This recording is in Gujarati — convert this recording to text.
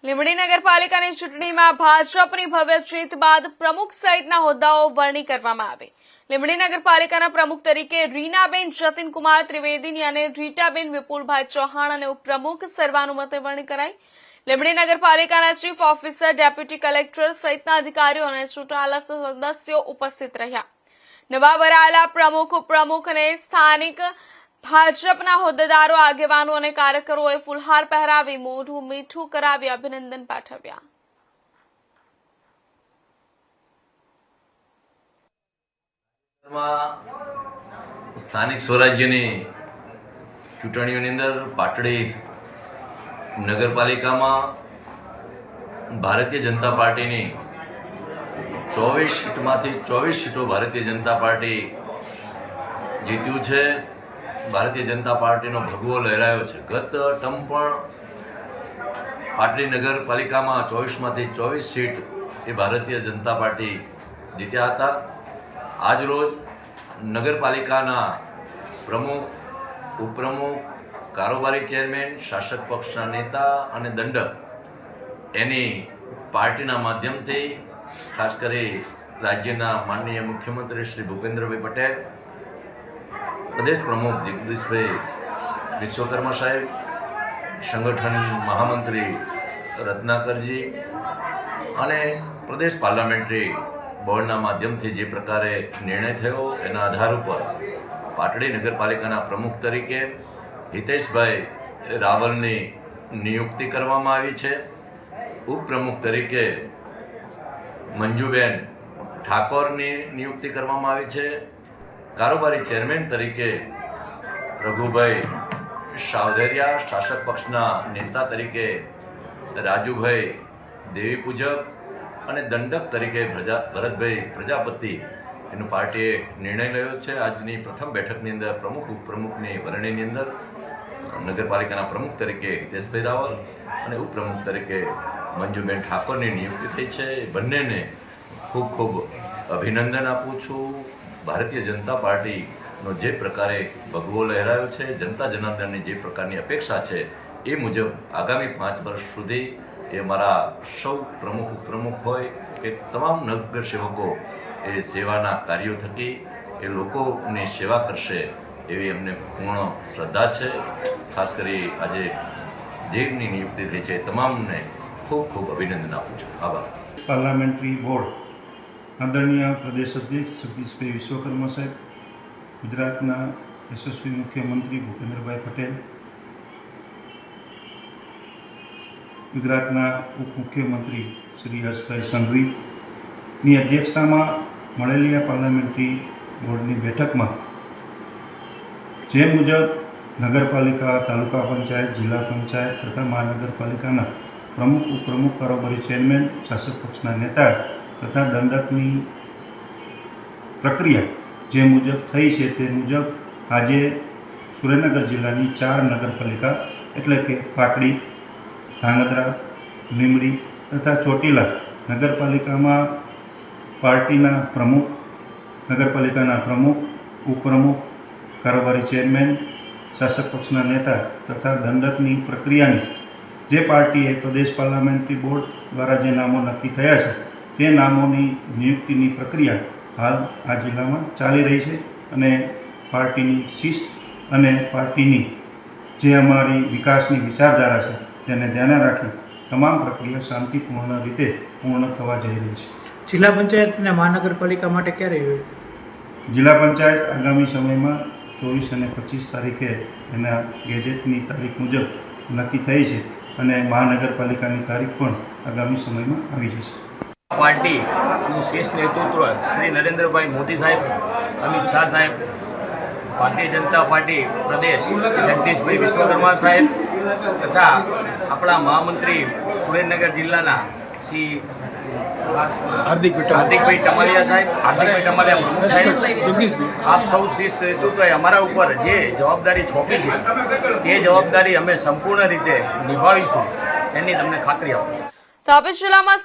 લીંબડી નગરપાલિકાની ચૂંટણીમાં ભાજપની ભવ્ય જીત બાદ પ્રમુખ સહિતના હોદ્દાઓ વરણી કરવામાં આવી। લીંબડી નગરપાલિકાના પ્રમુખ તરીકે રીનાબેન જતીનકુમાર ત્રિવેદીની અને રીટાબેન વિપુલભાઈ ચૌહાણ અને ઉપપ્રમુખ સર્વાનુમતે વરણી કરાઈ। લીંબડી નગરપાલિકાના ચીફ ઓફિસર, ડેપ્યુટી કલેક્ટર સહિતના અધિકારીઓ અને ચૂંટાયેલા સદસ્યો ઉપસ્થિત રહ્યા। નવા વરાયેલા પ્રમુખ, ઉપપ્રમુખ અને સ્થાનિક ભાજપના હોદ્દેદારો, આગેવાનો અને કાર્યકરોએ ફુલહાર પહેરાવી મોઢું મીઠું કરાવી અભિનંદન પાઠવ્યા। સ્થાનિક સ્વરાજ્યની ચૂંટણીઓની અંદર પાટડી નગરપાલિકામાં ભારતીય જનતા પાર્ટીની 24 સીટમાંથી 24 સીટો ભારતીય જનતા પાર્ટી જીત્યું છે। ભારતીય જનતા પાર્ટીનો ભગવો લહેરાયો છે। ગત ટર્મ પણ પાટડી નગરપાલિકામાં 24માંથી 24 સીટ એ ભારતીય જનતા પાર્ટી જીત્યા હતા। આજ રોજ નગરપાલિકાના પ્રમુખ, ઉપપ્રમુખ, કારોબારી ચેરમેન, શાસક પક્ષના નેતા અને દંડક એની પાર્ટીના માધ્યમથી ખાસ કરી રાજ્યના માનનીય મુખ્યમંત્રી શ્રી ભૂપેન્દ્રભાઈ પટેલ, પ્રદેશ પ્રમુખ જગદીશભાઈ વિશ્વકર્મા સાહેબ, સંગઠન મહામંત્રી રત્નાકરજી અને પ્રદેશ પાર્લામેન્ટરી બોર્ડના માધ્યમથી જે પ્રકારે નિર્ણય થયો એના આધાર ઉપર પાટડી નગરપાલિકાના પ્રમુખ તરીકે હિતેશભાઈ રાવલની નિયુક્તિ કરવામાં આવી છે। ઉપપ્રમુખ તરીકે મંજુબેન ઠાકોરની નિયુક્તિ કરવામાં આવી છે। કારોબારી ચેરમેન તરીકે રઘુભાઈ સાવધેરિયા, શાસક પક્ષના નેતા તરીકે રાજુભાઈ દેવીપૂજક અને દંડક તરીકે ભરતભાઈ પ્રજાપતિ એનું પાર્ટીએ નિર્ણય લેવો છે। આજની પ્રથમ બેઠકની અંદર પ્રમુખ, ઉપપ્રમુખની વરણીની અંદર નગરપાલિકાના પ્રમુખ તરીકે હિતેશભાઈ રાવલ અને ઉપપ્રમુખ તરીકે મંજુબેન ઠાકોરની નિયુક્તિ થઈ છે। બંનેને ખૂબ ખૂબ અભિનંદન આપું છું। ભારતીય જનતા પાર્ટીનો જે પ્રકારે ભગવો લહેરાયો છે, જનતા જનાર્દનની જે પ્રકારની અપેક્ષા છે એ મુજબ આગામી 5 વર્ષ સુધી એ અમારા સૌ પ્રમુખ, ઉપપ્રમુખ હોય કે તમામ નગરસેવકો એ સેવાના કાર્યો થકી એ લોકોની સેવા કરશે એવી અમને પૂર્ણ શ્રદ્ધા છે। ખાસ કરી આજે જેની નિયુક્તિ થઈ છે તમામને ખૂબ ખૂબ અભિનંદન આપું છું। આભાર। પાર્લામેન્ટરી બોર્ડ આદરણીય પ્રદેશ અધ્યક્ષ જગદીશભાઈ વિશ્વકર્મા સાહેબ, ગુજરાતના યશસ્વી મુખ્યમંત્રી ભૂપેન્દ્રભાઈ પટેલ, ગુજરાતના ઉપમુખ્યમંત્રી શ્રી હર્ષભાઈ સંઘવીની અધ્યક્ષતામાં મળેલી આ પાર્લામેન્ટરી બોર્ડની બેઠકમાં જે મુજબ નગરપાલિકા, તાલુકા પંચાયત, જિલ્લા પંચાયત તથા મહાનગરપાલિકાના પ્રમુખ, ઉપપ્રમુખ, કારોબારી ચેરમેન, શાસક પક્ષના નેતા તથા દંડકની પ્રક્રિયા જે મુજબ થઈ છે તે મુજબ આજે સુરેન્દ્રનગર જિલ્લાની 4 નગરપાલિકા એટલે કે પાટડી, ધાંગધ્રા, લીંબડી તથા ચોટીલા નગરપાલિકામાં પાર્ટીના પ્રમુખ, નગરપાલિકાના પ્રમુખ, ઉપપ્રમુખ, કારોબારી ચેરમેન, શાસક પક્ષના નેતા તથા દંડકની પ્રક્રિયાની જે પાર્ટીએ પ્રદેશ પાર્લામેન્ટરી બોર્ડ દ્વારા જે નામો નક્કી થયા છે તે નામોની નિયુક્તિની પ્રક્રિયા હાલ આ જિલ્લામાં ચાલી રહી છે અને પાર્ટીની શિસ્ત અને પાર્ટીની જે અમારી વિકાસની વિચારધારા છે તેને ધ્યાને રાખી તમામ પ્રક્રિયા શાંતિપૂર્ણ રીતે પૂર્ણ થવા જઈ રહી છે। જિલ્લા પંચાયત અને મહાનગરપાલિકા માટે ક્યારે હોય? જિલ્લા પંચાયત આગામી સમયમાં 24 અને 25 તારીખે એના ગેજેટની તારીખ મુજબ નક્કી થઈ છે અને મહાનગરપાલિકાની તારીખ પણ આગામી સમયમાં આવી જશે। પાર્ટીનું શીર્ષ નેતૃત્વ શ્રી નરેન્દ્રભાઈ મોદી સાહેબ, અમિત શાહ સાહેબ, ભારતીય જનતા પાર્ટી પ્રદેશ શ્રી જગદીશભાઈ વિશ્વકર્મા સાહેબ તથા આપણા મહામંત્રી સુરેન્દ્રનગર જિલ્લાના શ્રી હાર્દિકભાઈ ટમાલિયા સાહેબ, હાર્દિકભાઈ ટમાલિયા પ્રમુખ સાહેબ, આપ સૌ શીર્ષ નેતૃત્વએ અમારા ઉપર જે જવાબદારી સોંપી છે તે જવાબદારી અમે સંપૂર્ણ રીતે નિભાવીશું એની તમને ખાતરી આપું છું। તાપી જિલ્લામાં